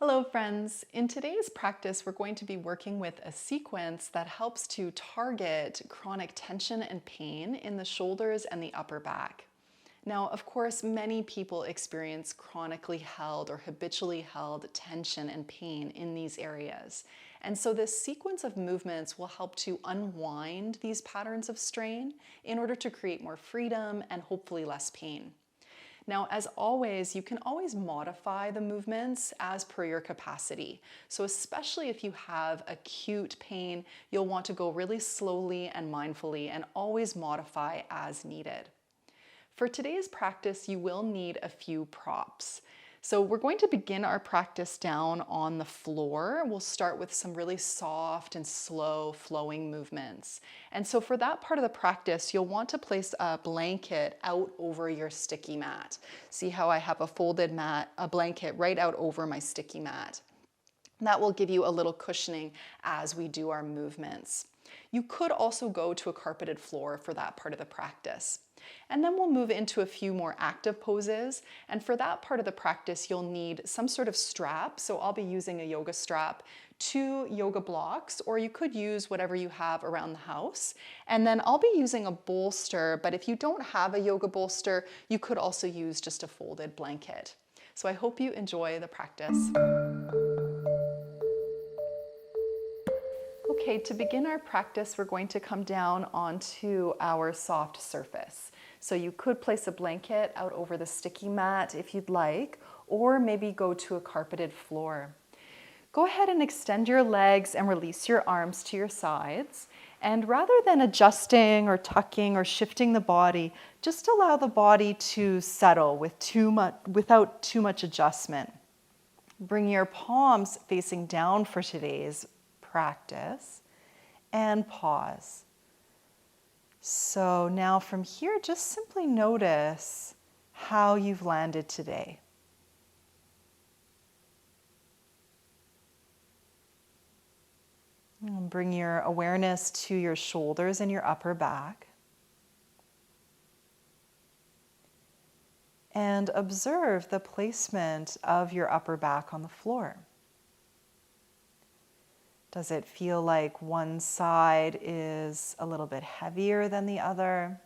Hello friends! In today's practice, we're going to be working with a sequence that helps to target chronic tension and pain in the shoulders and the upper back. Now, of course, many people experience chronically held or habitually held tension and pain in these areas. And so this sequence of movements will help to unwind these patterns of strain in order to create more freedom and hopefully less pain. Now, as always, you can always modify the movements as per your capacity. So especially if you have acute pain, you'll want to go really slowly and mindfully and always modify as needed. For today's practice, you will need a few props. So we're going to begin our practice down on the floor. We'll start with some really soft and slow flowing movements. And so for that part of the practice, you'll want to place a blanket out over your sticky mat. See how I have a blanket right out over my sticky mat. That will give you a little cushioning as we do our movements. You could also go to a carpeted floor for that part of the practice. And then we'll move into a few more active poses. And for that part of the practice, you'll need some sort of strap. So I'll be using a yoga strap, 2 yoga blocks, or you could use whatever you have around the house. And then I'll be using a bolster, but if you don't have a yoga bolster, you could also use just a folded blanket. So I hope you enjoy the practice. Okay, to begin our practice, we're going to come down onto our soft surface. So you could place a blanket out over the sticky mat if you'd like, or maybe go to a carpeted floor. Go ahead and extend your legs and release your arms to your sides. And rather than adjusting or tucking or shifting the body, just allow the body to settle without too much adjustment. Bring your palms facing down for today's practice and pause. So now from here, just simply notice how you've landed today. And bring your awareness to your shoulders and your upper back. And observe the placement of your upper back on the floor. Does it feel like one side is a little bit heavier than the other?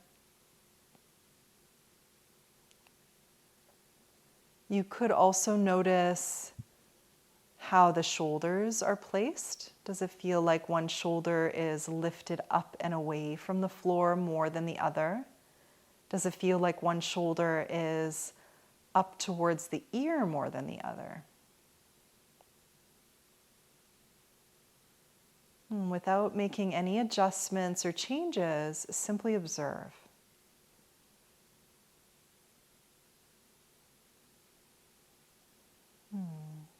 You could also notice how the shoulders are placed. Does it feel like one shoulder is lifted up and away from the floor more than the other? Does it feel like one shoulder is up towards the ear more than the other? Without making any adjustments or changes, simply observe.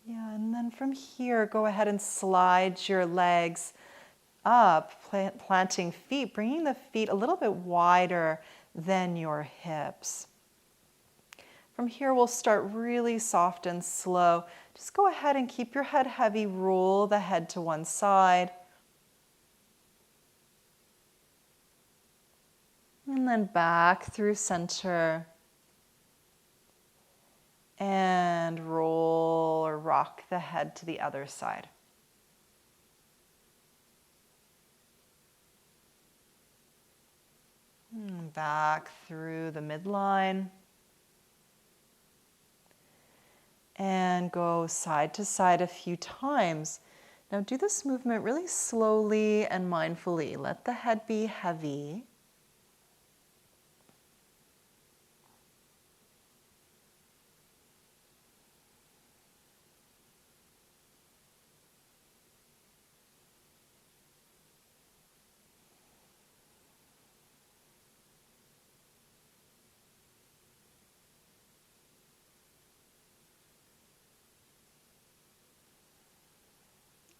Yeah, and then from here, go ahead and slide your legs up, planting feet, bringing the feet a little bit wider than your hips. From here, we'll start really soft and slow. Just go ahead and keep your head heavy, roll the head to one side. And then back through center. And roll or rock the head to the other side. And back through the midline. And go side to side a few times. Now do this movement really slowly and mindfully. Let the head be heavy.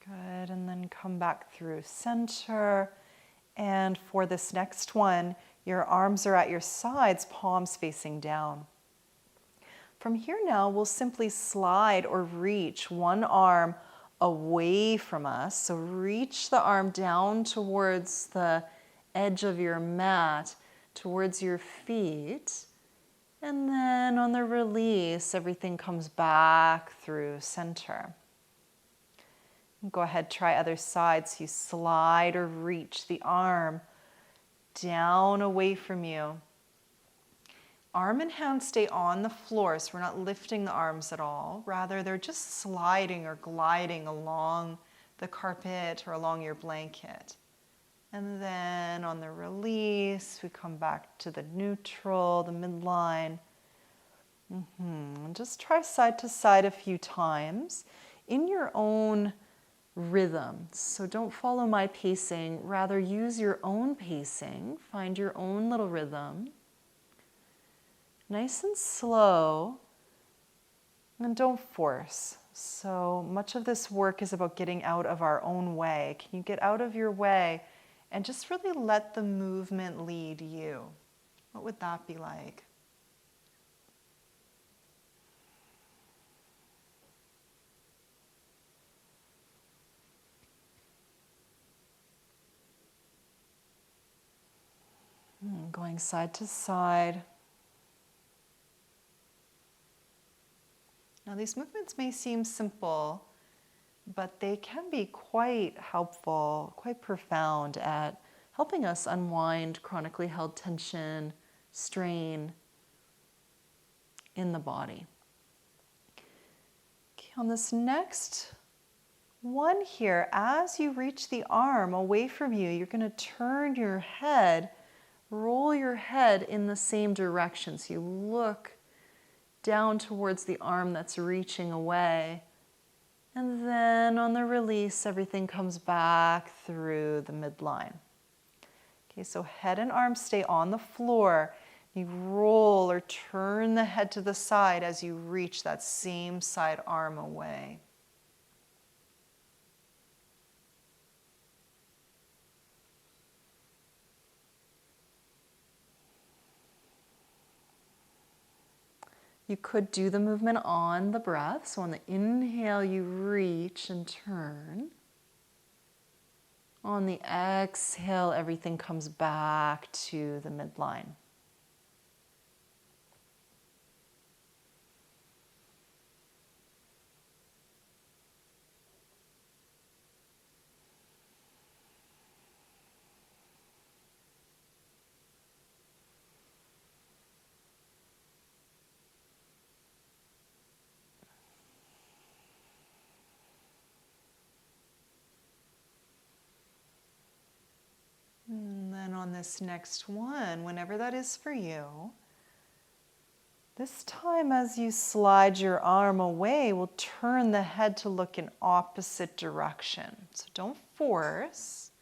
Good, and then come back through center. And for this next one, your arms are at your sides, palms facing down. From here now, we'll simply slide or reach one arm away from us. So reach the arm down towards the edge of your mat, towards your feet. And then on the release, everything comes back through center. Go ahead, try other sides. So you slide or reach the arm down away from you. Arm and hand stay on the floor, so we're not lifting the arms at all. Rather, they're just sliding or gliding along the carpet or along your blanket. And then on the release, we come back to the neutral, the midline. And just try side to side a few times in your own rhythm. So don't follow my pacing, rather use your own pacing. Find your own little rhythm. Nice and slow, and don't force. So much of this work is about getting out of our own way. Can you get out of your way and just really let the movement lead you? What would that be like? Going side to side. Now these movements may seem simple, but they can be quite helpful, quite profound at helping us unwind chronically held tension, strain in the body. Okay, on this next one here, as you reach the arm away from you, you're going to turn your head, roll your head in the same direction. So you look down towards the arm that's reaching away. And then on the release, everything comes back through the midline. Okay, so head and arm stay on the floor. You roll or turn the head to the side as you reach that same side arm away. You could do the movement on the breath. So on the inhale, you reach and turn. On the exhale, everything comes back to the midline. And then on this next one, whenever that is for you, this time as you slide your arm away, we'll turn the head to look in opposite direction. So don't force.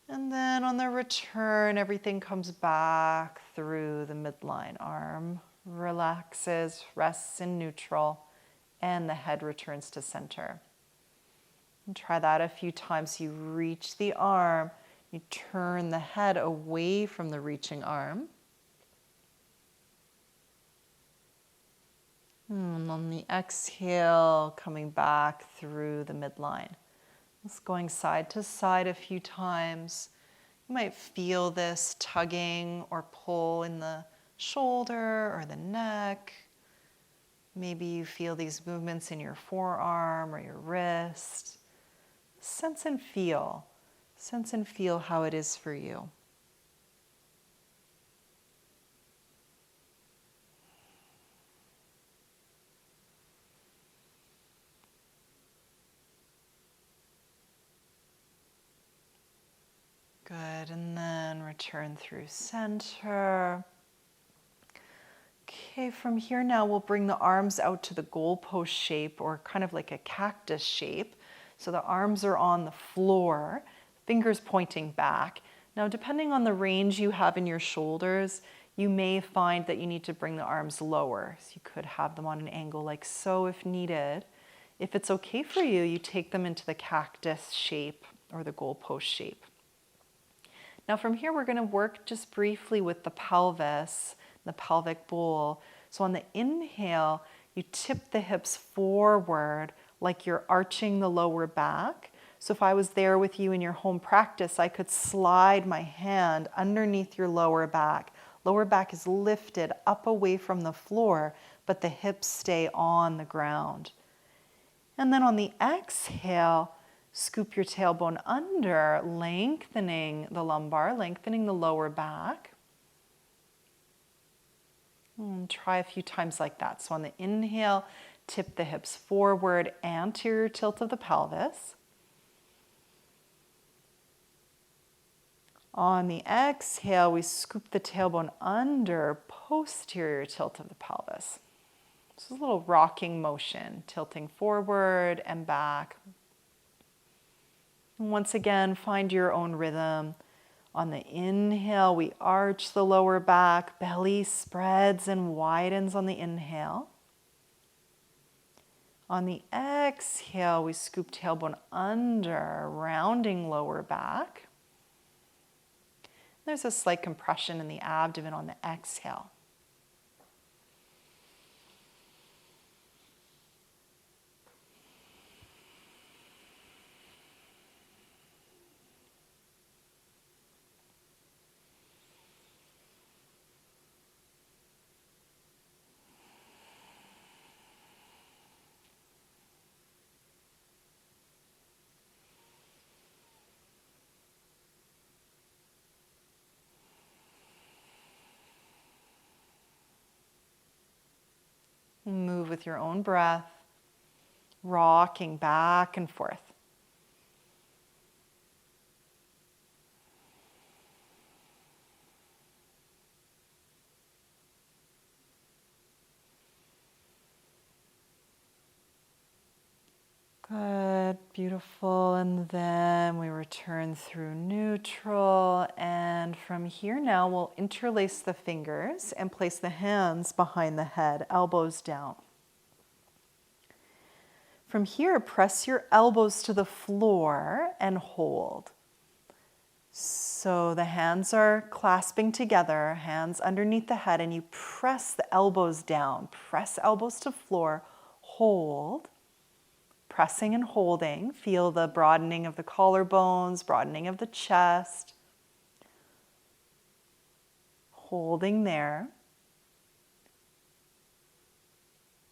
And then on the return, everything comes back through the midline. Arm relaxes, rests in neutral, and the head returns to center. And try that a few times. You reach the arm. You turn the head away from the reaching arm. And on the exhale, coming back through the midline. Just going side to side a few times. You might feel this tugging or pull in the shoulder or the neck. Maybe you feel these movements in your forearm or your wrist. Sense and feel. Sense and feel how it is for you. Good, and then return through center. Okay, from here now we'll bring the arms out to the goalpost shape, or kind of like a cactus shape. So the arms are on the floor, fingers pointing back. Now, depending on the range you have in your shoulders, you may find that you need to bring the arms lower. So you could have them on an angle like so if needed. If it's okay for you, you take them into the cactus shape or the goalpost shape. Now from here, we're going to work just briefly with the pelvis, the pelvic bowl. So on the inhale, you tip the hips forward like you're arching the lower back. So if I was there with you in your home practice, I could slide my hand underneath your lower back. Lower back is lifted up away from the floor, but the hips stay on the ground. And then on the exhale, scoop your tailbone under, lengthening the lumbar, lengthening the lower back. And try a few times like that. So on the inhale, tip the hips forward, anterior tilt of the pelvis. On the exhale, we scoop the tailbone under, posterior tilt of the pelvis. This is a little rocking motion, tilting forward and back. And once again, find your own rhythm. On the inhale, we arch the lower back, belly spreads and widens on the inhale. On the exhale, we scoop tailbone under, rounding lower back. There's a slight compression in the abdomen on the exhale. Move with your own breath, rocking back and forth. Good, beautiful. And then we return through neutral. And from here now, we'll interlace the fingers and place the hands behind the head, elbows down. From here, press your elbows to the floor and hold. So the hands are clasping together, hands underneath the head, and you press the elbows down. Press elbows to floor, hold. Pressing and holding, feel the broadening of the collarbones, broadening of the chest. Holding there.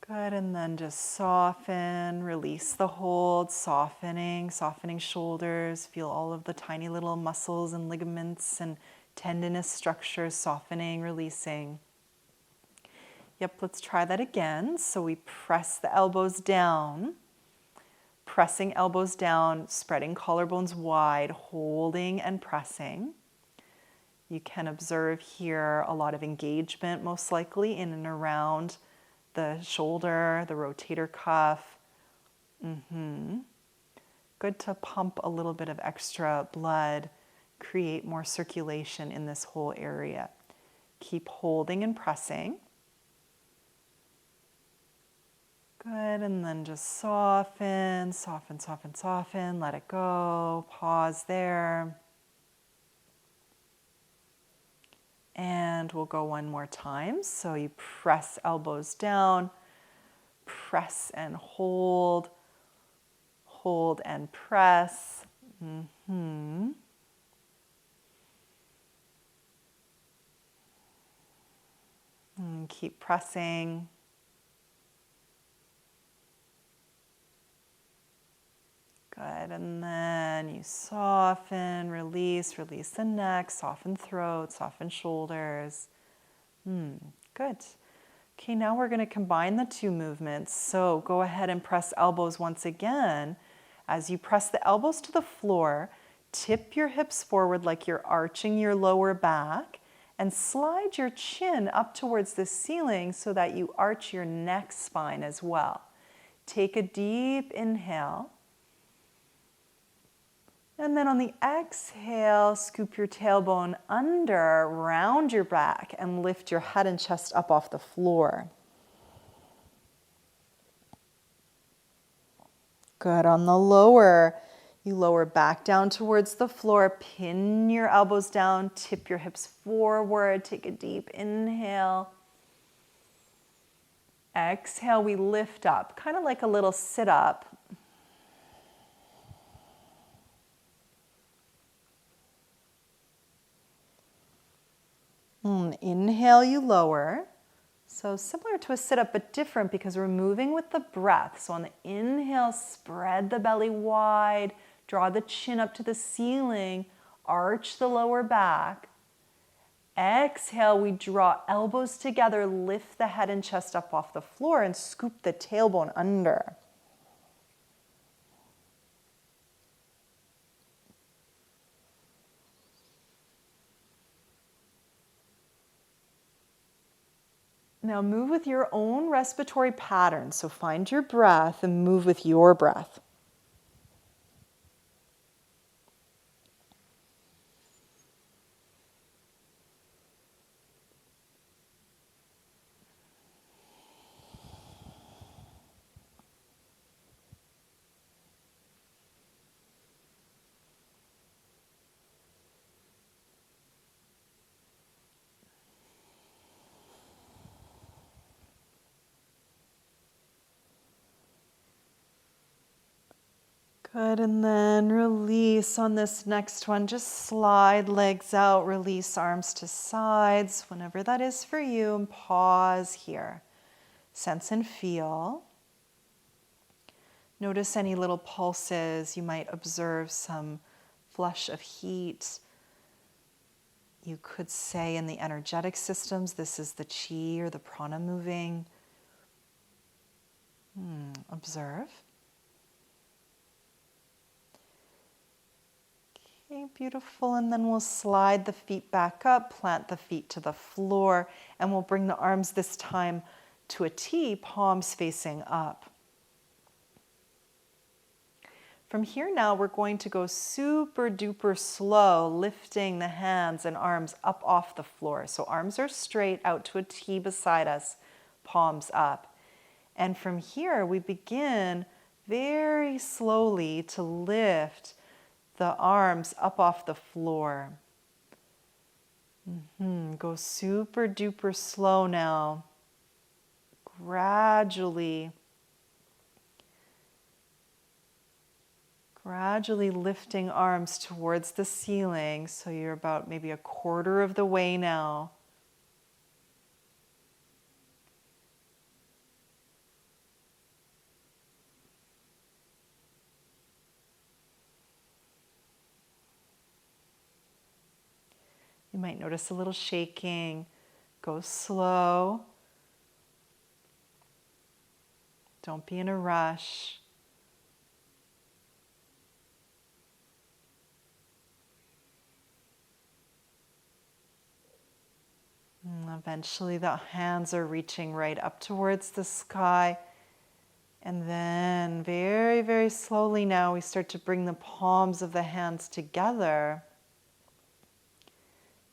Good, and then just soften, release the hold, softening shoulders. Feel all of the tiny little muscles and ligaments and tendinous structures softening, releasing. Yep, let's try that again. So we press the elbows down. Pressing elbows down, spreading collarbones wide, holding and pressing. You can observe here a lot of engagement, most likely in and around the shoulder, the rotator cuff. Good to pump a little bit of extra blood, create more circulation in this whole area. Keep holding and pressing. Good, and then just soften, soften, soften, soften, let it go, pause there. And we'll go one more time. So you press elbows down, press and hold and press. And keep pressing. Good, and then you soften, release the neck, soften throat, soften shoulders. Good. Okay, now we're going to combine the two movements. So go ahead and press elbows once again. As you press the elbows to the floor, tip your hips forward like you're arching your lower back and slide your chin up towards the ceiling so that you arch your neck spine as well. Take a deep inhale. And then on the exhale, scoop your tailbone under, round your back, and lift your head and chest up off the floor. Good. On the lower, you lower back down towards the floor, pin your elbows down, tip your hips forward, take a deep inhale. Exhale, we lift up, kind of like a little sit-up. Inhale, you lower. So similar to a sit-up, but different because we're moving with the breath. So on the inhale, spread the belly wide, draw the chin up to the ceiling, arch the lower back. Exhale, we draw elbows together, lift the head and chest up off the floor and scoop the tailbone under. Now move with your own respiratory pattern. So find your breath and move with your breath. Good, and then release on this next one. Just slide legs out, release arms to sides, whenever that is for you, and pause here. Sense and feel. Notice any little pulses. You might observe some flush of heat. You could say in the energetic systems, this is the chi or the prana moving. Observe. Okay, beautiful. And then we'll slide the feet back up, plant the feet to the floor, and we'll bring the arms this time to a T, palms facing up. From here now, we're going to go super duper slow, lifting the hands and arms up off the floor. So arms are straight out to a T beside us, palms up. And from here, we begin very slowly to lift the arms up off the floor. Go super duper slow now. Gradually lifting arms towards the ceiling. So you're about maybe a quarter of the way now. You might notice a little shaking. Go slow. Don't be in a rush. And eventually the hands are reaching right up towards the sky. And then very, very slowly now we start to bring the palms of the hands together.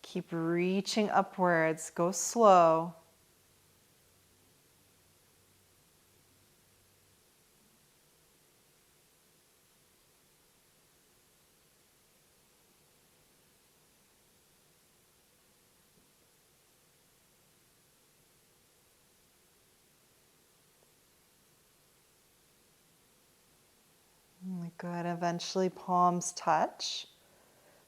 Keep reaching upwards. Go slow. Good. Eventually palms touch.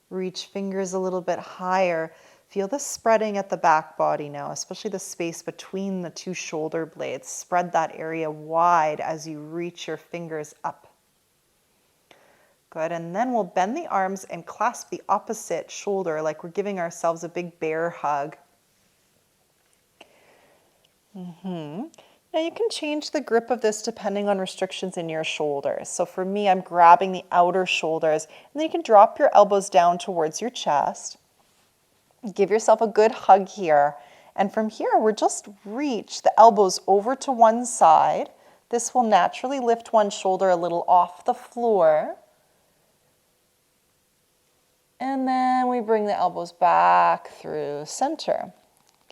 Reach fingers a little bit higher. Feel the spreading at the back body now, especially the space between the two shoulder blades. Spread that area wide as you reach your fingers up. Good. And then we'll bend the arms and clasp the opposite shoulder like we're giving ourselves a big bear hug. Now you can change the grip of this depending on restrictions in your shoulders. So for me, I'm grabbing the outer shoulders, and then you can drop your elbows down towards your chest. Give yourself a good hug here. And from here, we're just reach the elbows over to one side. This will naturally lift one shoulder a little off the floor. And then we bring the elbows back through center.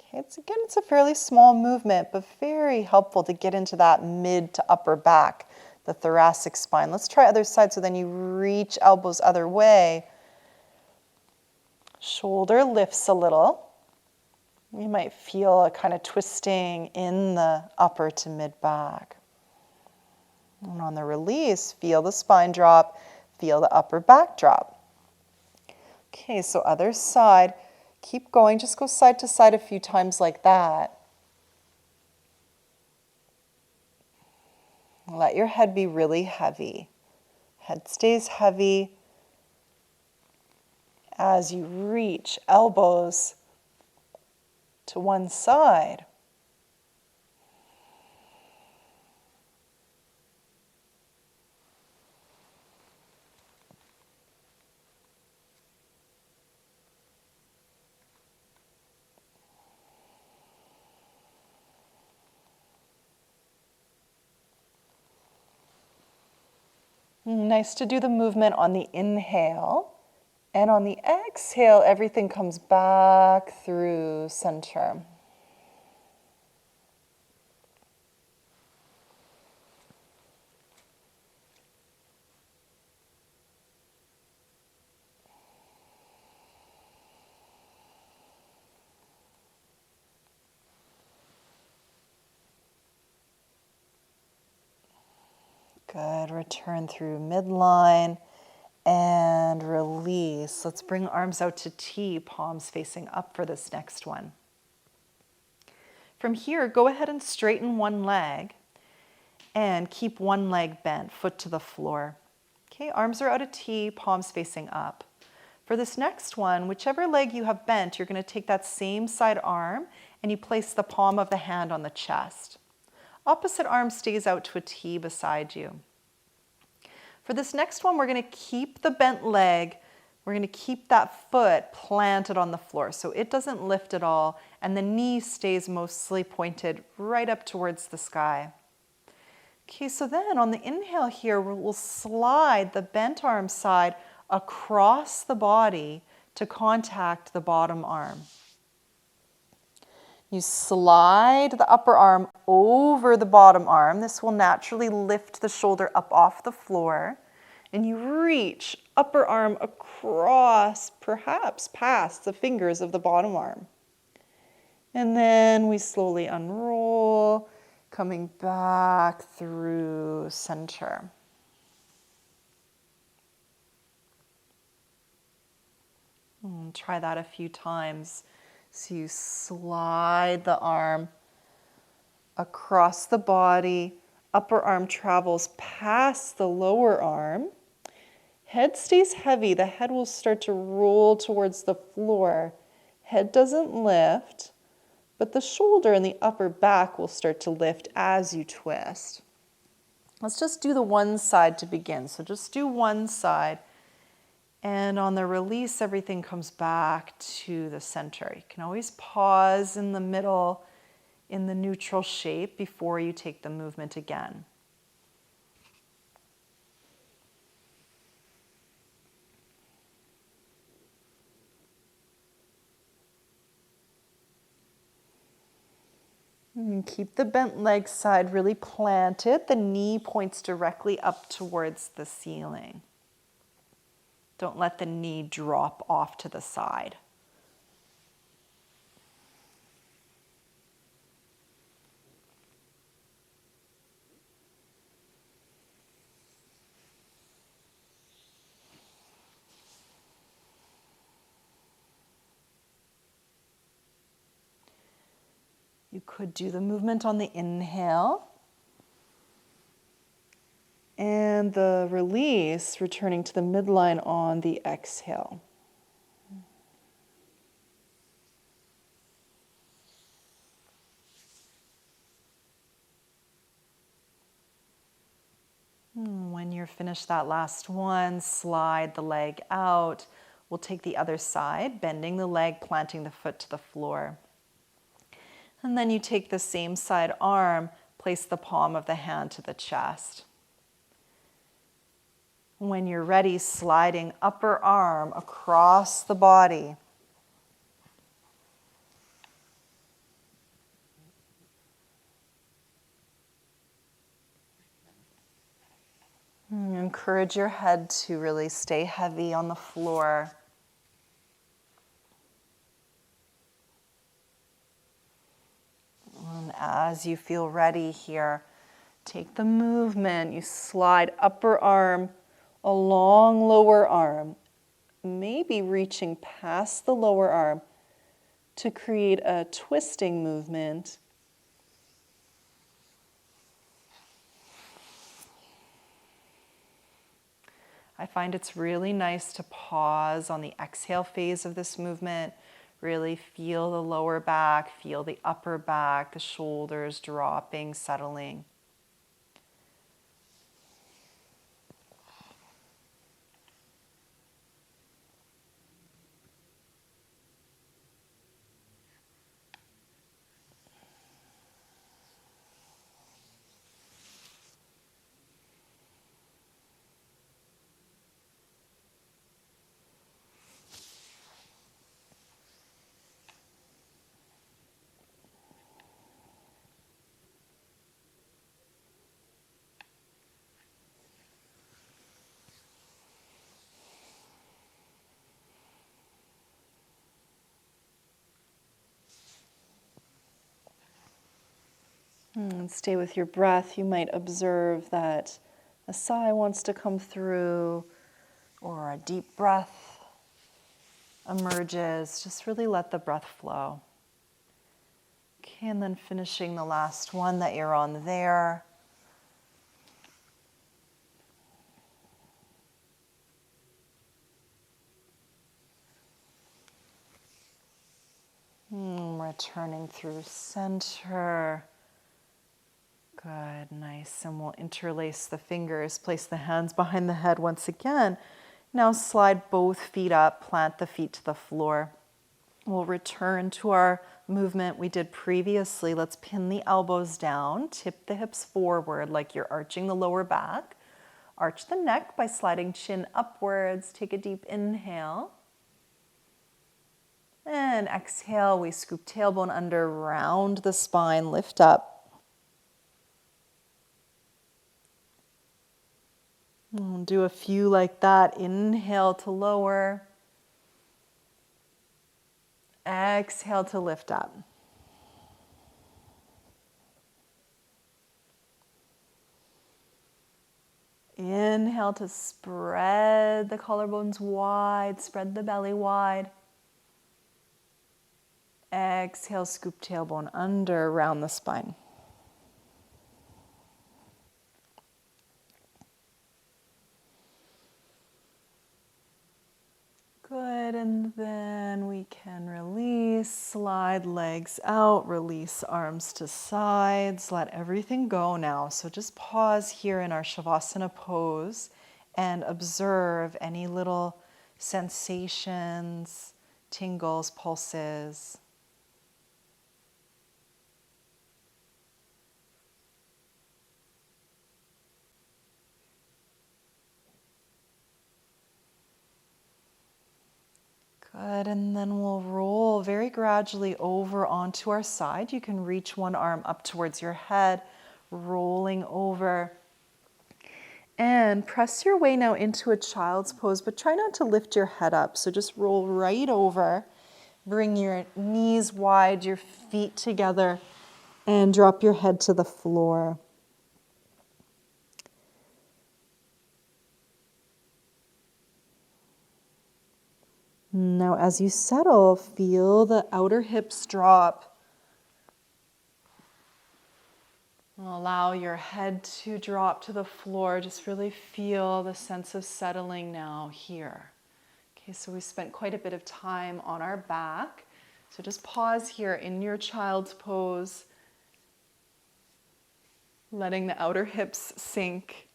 Okay, it's a fairly small movement, but very helpful to get into that mid to upper back, the thoracic spine. Let's try other side, so then you reach elbows other way. Shoulder lifts a little. You might feel a kind of twisting in the upper to mid back. And on the release, feel the spine drop, feel the upper back drop. Okay, so other side. Keep going, just go side to side a few times like that. Let your head be really heavy. Head stays heavy as you reach elbows to one side. Nice to do the movement on the inhale. And on the exhale, everything comes back through center. Good. Return through midline and release. Let's bring arms out to T, palms facing up for this next one. From here, go ahead and straighten one leg and keep one leg bent, foot to the floor. Okay, arms are out of T, palms facing up. For this next one, whichever leg you have bent, you're going to take that same side arm and you place the palm of the hand on the chest. Opposite arm stays out to a T beside you. For this next one, we're going to keep the bent leg. We're going to keep that foot planted on the floor so it doesn't lift at all and the knee stays mostly pointed right up towards the sky. Okay, so then on the inhale here, we'll slide the bent arm side across the body to contact the bottom arm. You slide the upper arm over the bottom arm. This will naturally lift the shoulder up off the floor. And you reach upper arm across, perhaps past the fingers of the bottom arm. And then we slowly unroll, coming back through center. Try that a few times. So you slide the arm across the body, upper arm travels past the lower arm. Head stays heavy, the head will start to roll towards the floor. Head doesn't lift, but the shoulder and the upper back will start to lift as you twist. Let's just do the one side to begin. So just do one side. And on the release, everything comes back to the center. You can always pause in the middle in the neutral shape before you take the movement again. And keep the bent leg side really planted. The knee points directly up towards the ceiling. Don't let the knee drop off to the side. You could do the movement on the inhale. And the release, returning to the midline on the exhale. When you're finished that last one, slide the leg out. We'll take the other side, bending the leg, planting the foot to the floor. And then you take the same side arm, place the palm of the hand to the chest. When you're ready, sliding upper arm across the body. Encourage your head to really stay heavy on the floor. And as you feel ready here, take the movement. You slide upper arm along lower arm, maybe reaching past the lower arm to create a twisting movement. I find it's really nice to pause on the exhale phase of this movement. Really feel the lower back, feel the upper back, the shoulders dropping, settling. And stay with your breath. You might observe that a sigh wants to come through or a deep breath emerges. Just really let the breath flow. Okay, and then finishing the last one that you're on there. Returning through center. Good, nice. And we'll interlace the fingers, place the hands behind the head once again. Now slide both feet up, plant the feet to the floor. We'll return to our movement we did previously. Let's pin the elbows down, tip the hips forward like you're arching the lower back. Arch the neck by sliding chin upwards. Take a deep inhale. And exhale, we scoop tailbone under, round the spine, lift up. We'll do a few like that. Inhale to lower. Exhale to lift up. Inhale to spread the collarbones wide, spread the belly wide. Exhale, scoop tailbone under, round the spine. Good, and then we can release, slide legs out, release arms to sides, let everything go now. So just pause here in our Savasana pose and observe any little sensations, tingles, pulses. Good, and then we'll roll very gradually over onto our side. You can reach one arm up towards your head, rolling over. And press your way now into a child's pose, but try not to lift your head up. So just roll right over, bring your knees wide, your feet together, and drop your head to the floor. Now, as you settle, feel the outer hips drop. Allow your head to drop to the floor. Just really feel the sense of settling now here. Okay, so we spent quite a bit of time on our back. So just pause here in your child's pose, letting the outer hips sink.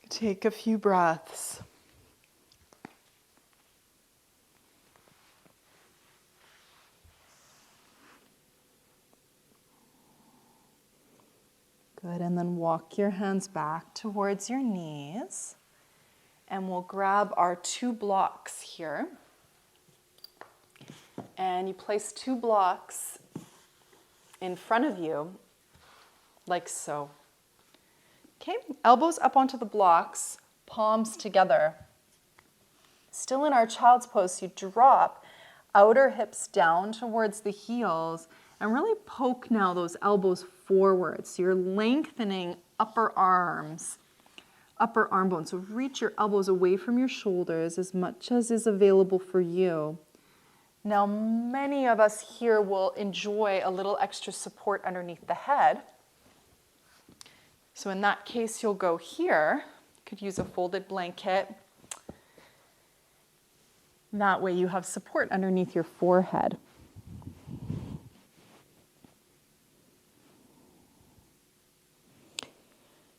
Take a few breaths. Good, and then walk your hands back towards your knees. And we'll grab our 2 blocks here. And you place 2 blocks in front of you, like so. Okay, elbows up onto the blocks, palms together. Still in our child's pose, you drop outer hips down towards the heels and really poke now those elbows forward. So you're lengthening upper arms, upper arm bones. So reach your elbows away from your shoulders as much as is available for you. Now, many of us here will enjoy a little extra support underneath the head. So in that case, you'll go here. You could use a folded blanket. That way you have support underneath your forehead.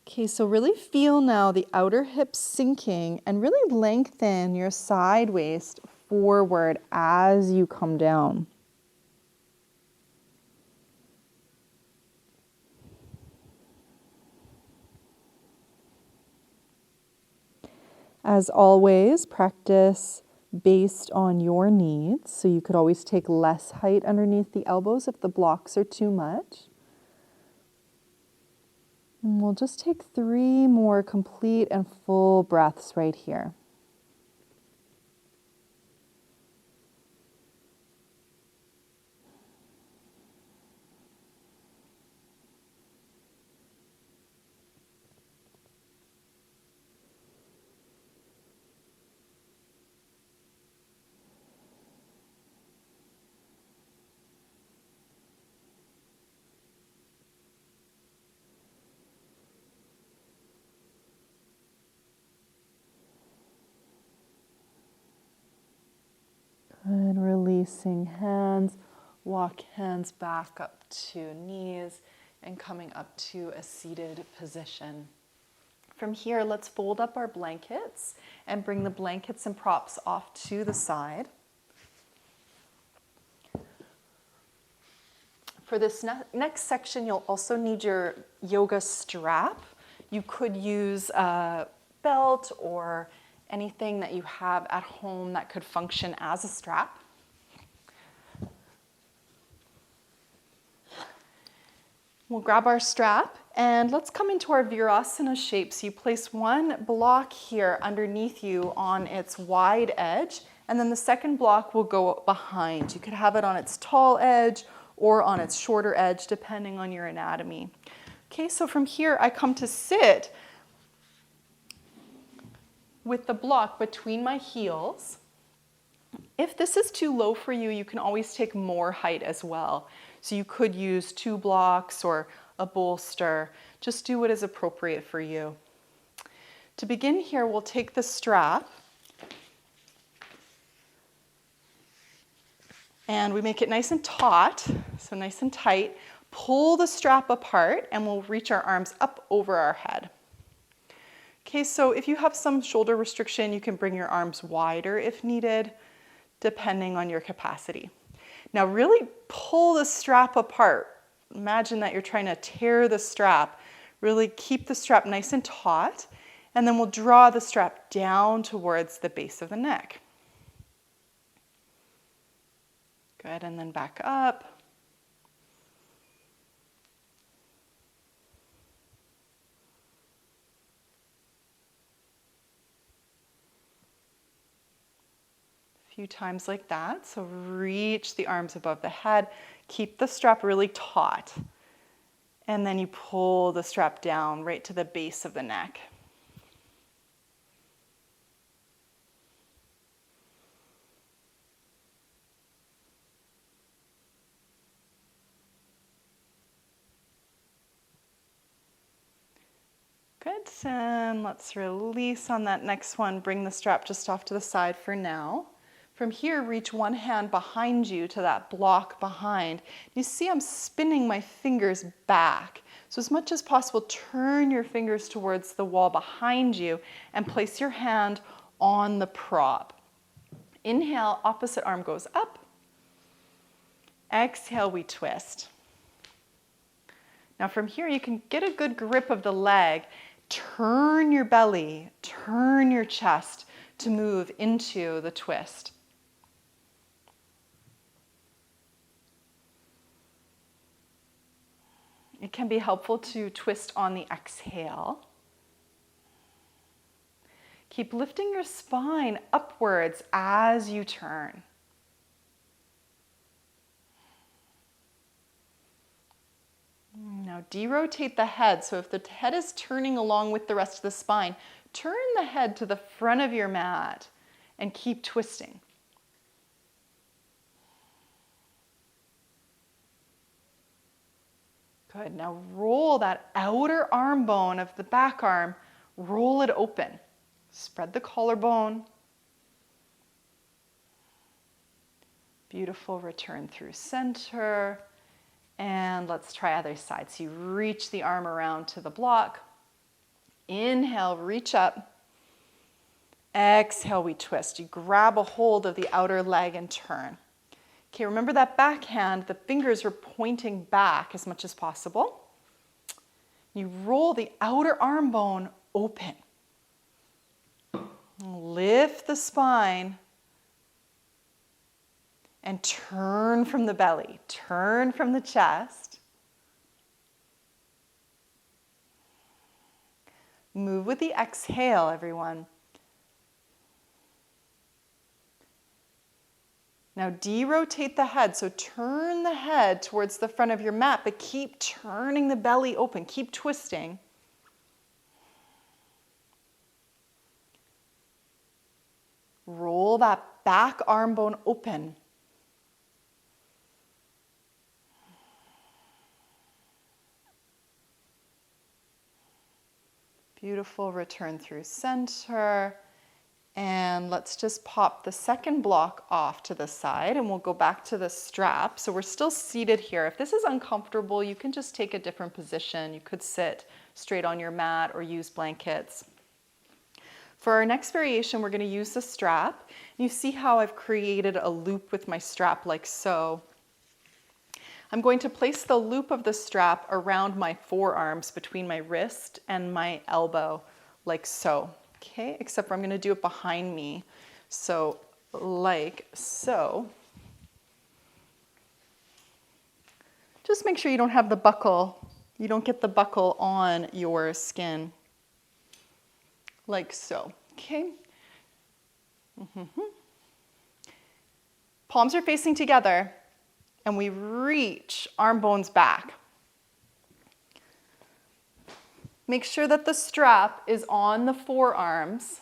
Okay, so really feel now the outer hips sinking and really lengthen your side waist forward as you come down. As always, practice based on your needs. So you could always take less height underneath the elbows if the blocks are too much. And we'll just take 3 more complete and full breaths right here. Good, releasing hands, walk hands back up to knees and coming up to a seated position. From here, let's fold up our blankets and bring the blankets and props off to the side. For this next section, you'll also need your yoga strap. You could use a belt or anything that you have at home that could function as a strap. We'll grab our strap and let's come into our Virasana shape. So you place one block here underneath you on its wide edge, and then the second block will go behind. You could have it on its tall edge or on its shorter edge, depending on your anatomy. Okay, so from here I come to sit with the block between my heels. If this is too low for you, you can always take more height as well. So you could use 2 blocks or a bolster. Just do what is appropriate for you. To begin here, we'll take the strap and we make it nice and taut, so nice and tight. Pull the strap apart and we'll reach our arms up over our head. Okay, so if you have some shoulder restriction, you can bring your arms wider if needed, depending on your capacity. Now really pull the strap apart. Imagine that you're trying to tear the strap. Really keep the strap nice and taut, and then we'll draw the strap down towards the base of the neck. Good, and then back up. Few times like that. So reach the arms above the head, keep the strap really taut, and then you pull the strap down right to the base of the neck. Good, and let's release on that next one. Bring the strap just off to the side for now. From here, reach one hand behind you to that block behind. You see I'm spinning my fingers back. So as much as possible, turn your fingers towards the wall behind you and place your hand on the prop. Inhale, opposite arm goes up. Exhale, we twist. Now from here, you can get a good grip of the leg. Turn your belly, turn your chest to move into the twist. It can be helpful to twist on the exhale. Keep lifting your spine upwards as you turn. Now derotate the head. So if the head is turning along with the rest of the spine, turn the head to the front of your mat and keep twisting. Good. Now roll that outer arm bone of the back arm Roll it open. Spread the collarbone. Beautiful. Return through center. And let's try other side. So you reach the arm around to the block. Inhale, reach up. Exhale, we twist. You grab a hold of the outer leg and turn. Okay, remember that backhand, the fingers are pointing back as much as possible. You roll the outer arm bone open. Lift the spine and turn from the belly. Turn from the chest. Move with the exhale, everyone. Now de-rotate the head, so turn the head towards the front of your mat, but keep turning the belly open, keep twisting. Roll that back arm bone open. Beautiful, return through center. And let's just pop the second block off to the side and we'll go back to the strap. So we're still seated here. If this is uncomfortable, you can just take a different position. You could sit straight on your mat or use blankets. For our next variation, we're going to use the strap. You see how I've created a loop with my strap like so. I'm going to place the loop of the strap around my forearms between my wrist and my elbow like so. Okay, except for I'm going to do it behind me. So like so. Just make sure you don't have the buckle. You don't get the buckle on your skin. Like so. Okay. Palms are facing together and we reach arm bones back. Make sure that the strap is on the forearms.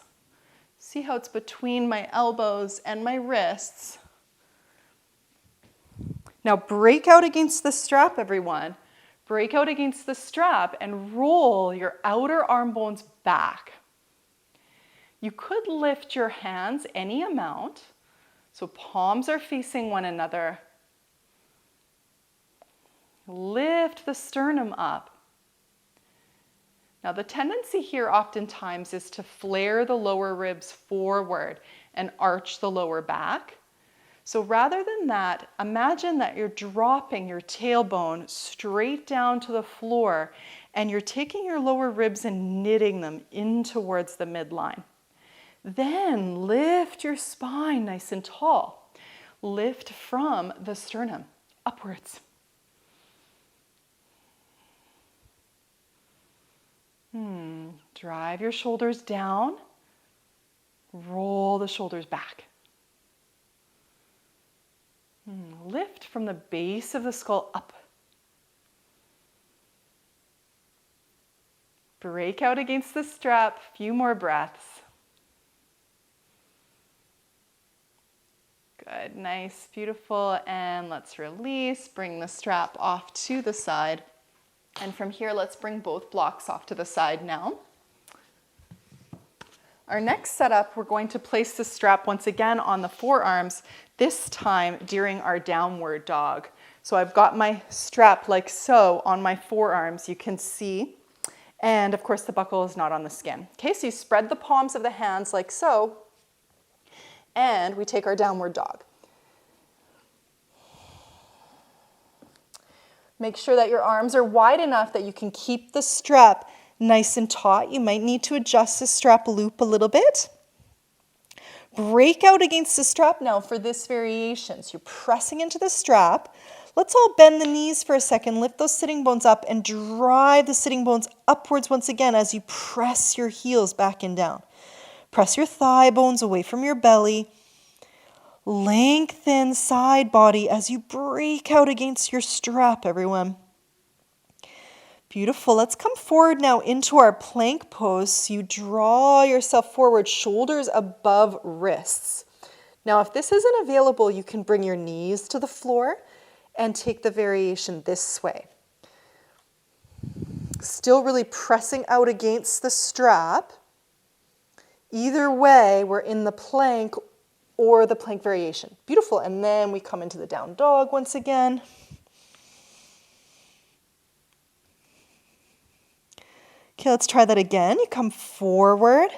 See how it's between my elbows and my wrists. Now break out against the strap, everyone. Break out against the strap and roll your outer arm bones back. You could lift your hands any amount. So palms are facing one another. Lift the sternum up. Now the tendency here oftentimes is to flare the lower ribs forward and arch the lower back. So rather than that, imagine that you're dropping your tailbone straight down to the floor and you're taking your lower ribs and knitting them in towards the midline. Then lift your spine nice and tall. Lift from the sternum upwards. Drive your shoulders down. Roll the shoulders back. Lift from the base of the skull up. Break out against the strap. Few more breaths. Good, nice, beautiful. And let's release. Bring the strap off to the side. And from here, let's bring both blocks off to the side now. Our next setup, we're going to place the strap once again on the forearms, this time during our downward dog. So I've got my strap like so on my forearms, you can see. And of course, the buckle is not on the skin. Okay, so you spread the palms of the hands like so, and we take our downward dog. Make sure that your arms are wide enough that you can keep the strap nice and taut. You might need to adjust the strap loop a little bit. Break out against the strap now for this variation. So you're pressing into the strap. Let's all bend the knees for a second. Lift those sitting bones up and drive the sitting bones upwards once again as you press your heels back and down. Press your thigh bones away from your belly. Lengthen side body as you break out against your strap, everyone. Beautiful. Let's come forward now into our plank pose. So you draw yourself forward, shoulders above wrists. Now, if this isn't available, you can bring your knees to the floor and take the variation this way. Still really pressing out against the strap. Either way, we're in the plank or the plank variation. Beautiful. And then we come into the down dog once again. Okay, let's try that again. You come forward,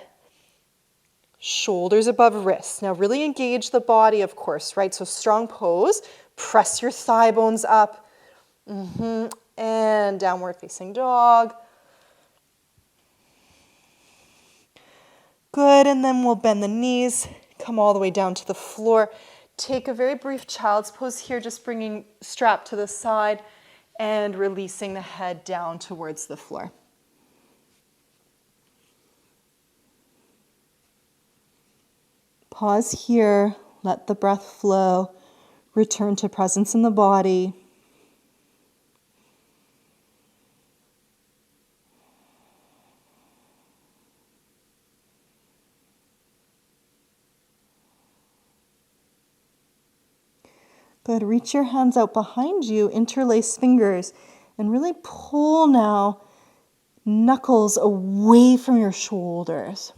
shoulders above wrists. Now really engage the body, of course, right? So strong pose. Press your thigh bones up. And downward facing dog. Good, and then we'll bend the knees, come all the way down to the floor. Take a very brief child's pose here, just bringing strap to the side and releasing the head down towards the floor. Pause here, let the breath flow, return to presence in the body. Good, reach your hands out behind you, interlace fingers, and really pull now knuckles away from your shoulders.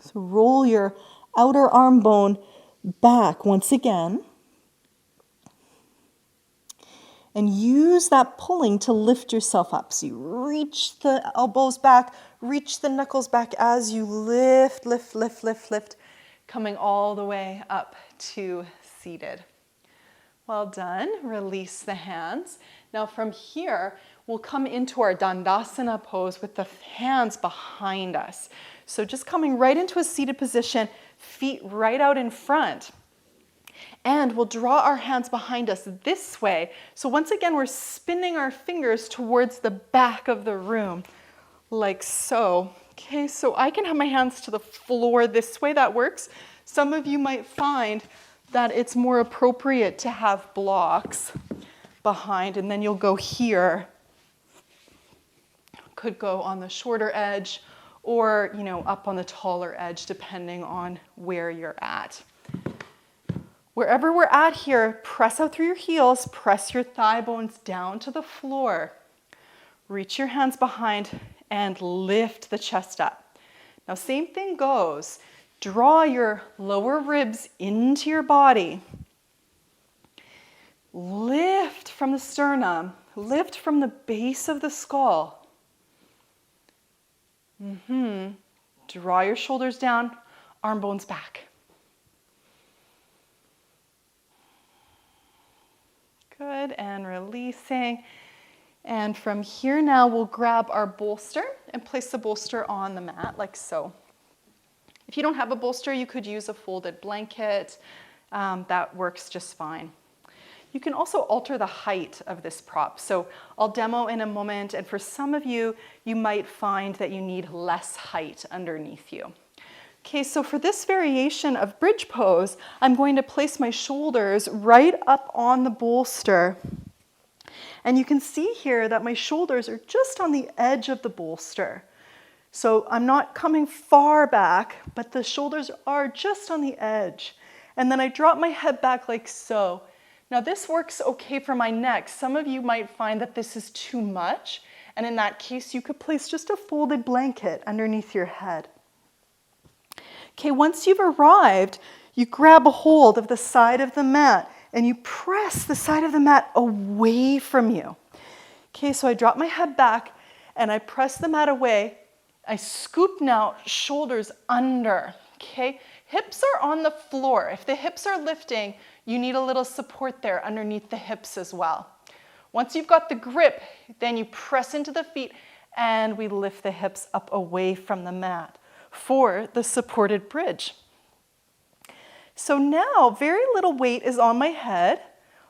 So roll your outer arm bone back once again. And use that pulling to lift yourself up. So you reach the elbows back, reach the knuckles back as you lift, lift, lift, lift, lift, coming all the way up to seated. Well done. Release the hands. Now from here, we'll come into our Dandasana pose with the hands behind us. So just coming right into a seated position, feet right out in front. And we'll draw our hands behind us this way. So once again, we're spinning our fingers towards the back of the room, like so. Okay, so I can have my hands to the floor this way, that works. Some of you might find that it's more appropriate to have blocks behind, and then you'll go here. Could go on the shorter edge or, up on the taller edge, depending on where you're at. Wherever we're at here, press out through your heels, press your thigh bones down to the floor. Reach your hands behind and lift the chest up. Now, same thing goes. Draw your lower ribs into your body. Lift from the sternum. Lift from the base of the skull. Draw your shoulders down, arm bones back. Good, and releasing. And from here now, we'll grab our bolster and place the bolster on the mat, like so. If you don't have a bolster, you could use a folded blanket. That works just fine. You can also alter the height of this prop. So I'll demo in a moment, and for some of you, you might find that you need less height underneath you. Okay, so for this variation of bridge pose, I'm going to place my shoulders right up on the bolster. And you can see here that my shoulders are just on the edge of the bolster. So I'm not coming far back, but the shoulders are just on the edge. And then I drop my head back like so. Now this works okay for my neck. Some of you might find that this is too much. And in that case, you could place just a folded blanket underneath your head. Okay, once you've arrived, you grab a hold of the side of the mat and you press the side of the mat away from you. Okay, so I drop my head back and I press the mat away. I scoop now, shoulders under, okay? Hips are on the floor. If the hips are lifting, you need a little support there underneath the hips as well. Once you've got the grip, then you press into the feet and we lift the hips up away from the mat for the supported bridge. So now very little weight is on my head.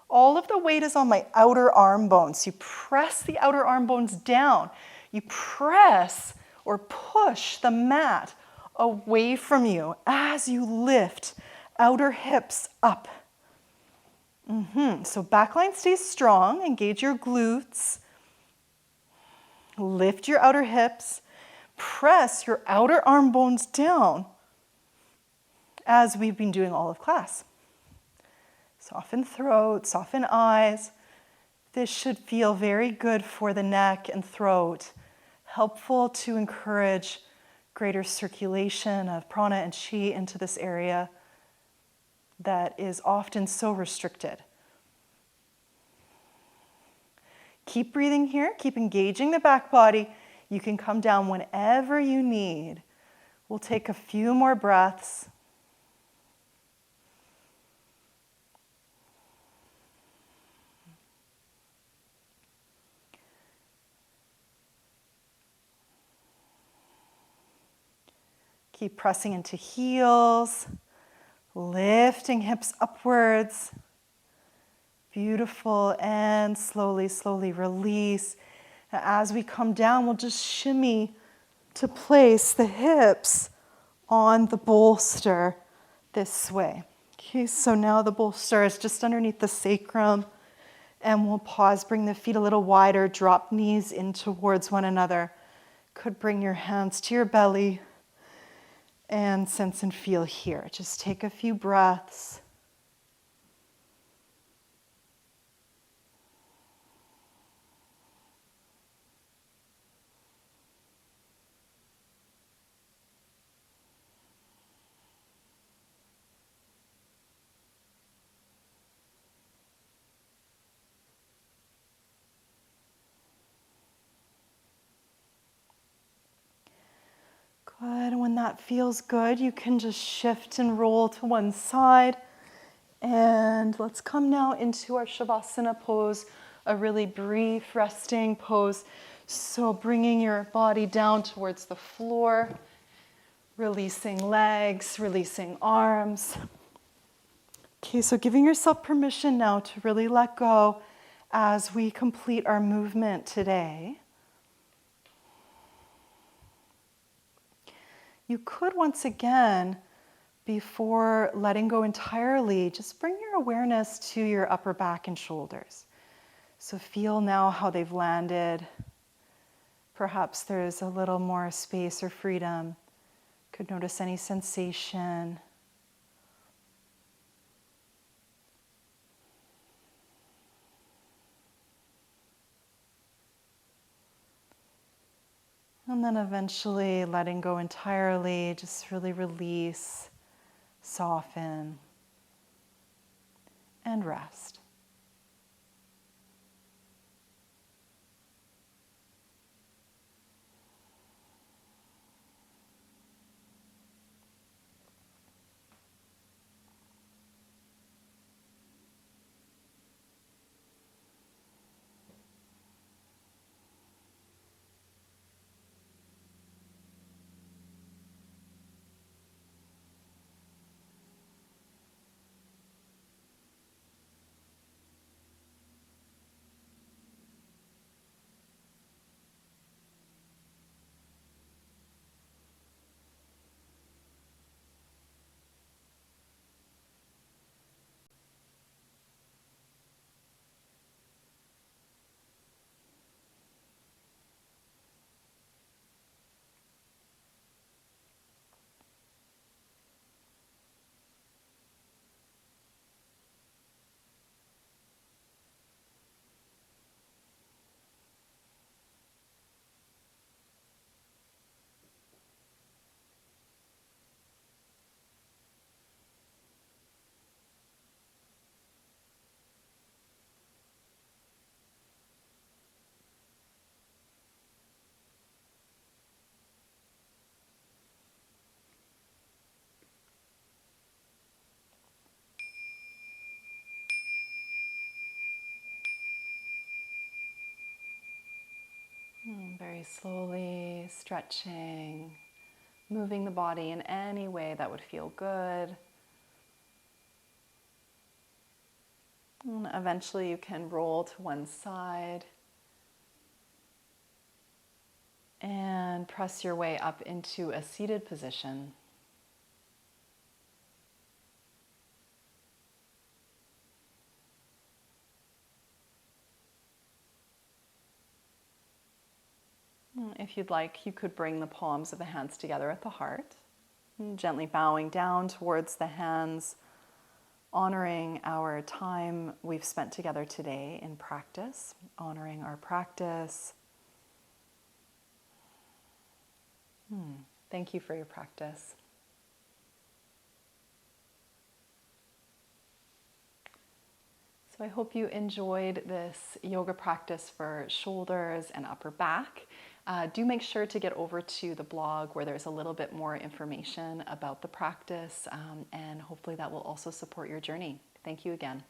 All of the weight is on my outer arm bones. You press the outer arm bones down. You press or push the mat away from you as you lift outer hips up. So backline stays strong. Engage your glutes. Lift your outer hips. Press your outer arm bones down as we've been doing all of class. Soften throat, soften eyes. This should feel very good for the neck and throat. helpful to encourage greater circulation of prana and chi into this area that is often so restricted. Keep breathing here, keep engaging the back body. You can come down whenever you need. We'll take a few more breaths. Keep pressing into heels, lifting hips upwards. Beautiful. And slowly, slowly release. As we come down, we'll just shimmy to place the hips on the bolster this way. Okay, so now the bolster is just underneath the sacrum. And we'll pause, bring the feet a little wider, drop knees in towards one another. Could bring your hands to your belly and sense and feel here. Just take a few breaths. Good. When that feels good, you can just shift and roll to one side. And let's come now into our Savasana pose, a really brief resting pose. So bringing your body down towards the floor, releasing legs, releasing arms. Okay, so giving yourself permission now to really let go as we complete our movement today. You could once again, before letting go entirely, just bring your awareness to your upper back and shoulders. So feel now how they've landed. Perhaps there's a little more space or freedom. Could notice any sensation. And then eventually letting go entirely, just really release, soften, and rest. Very slowly stretching, moving the body in any way that would feel good. And eventually you can roll to one side and press your way up into a seated position. If you'd like, you could bring the palms of the hands together at the heart, gently bowing down towards the hands, honoring our time we've spent together today in practice, honoring our practice. Thank you for your practice. So I hope you enjoyed this yoga practice for shoulders and upper back. Do make sure to get over to the blog where there's a little bit more information about the practice, and hopefully that will also support your journey. Thank you again.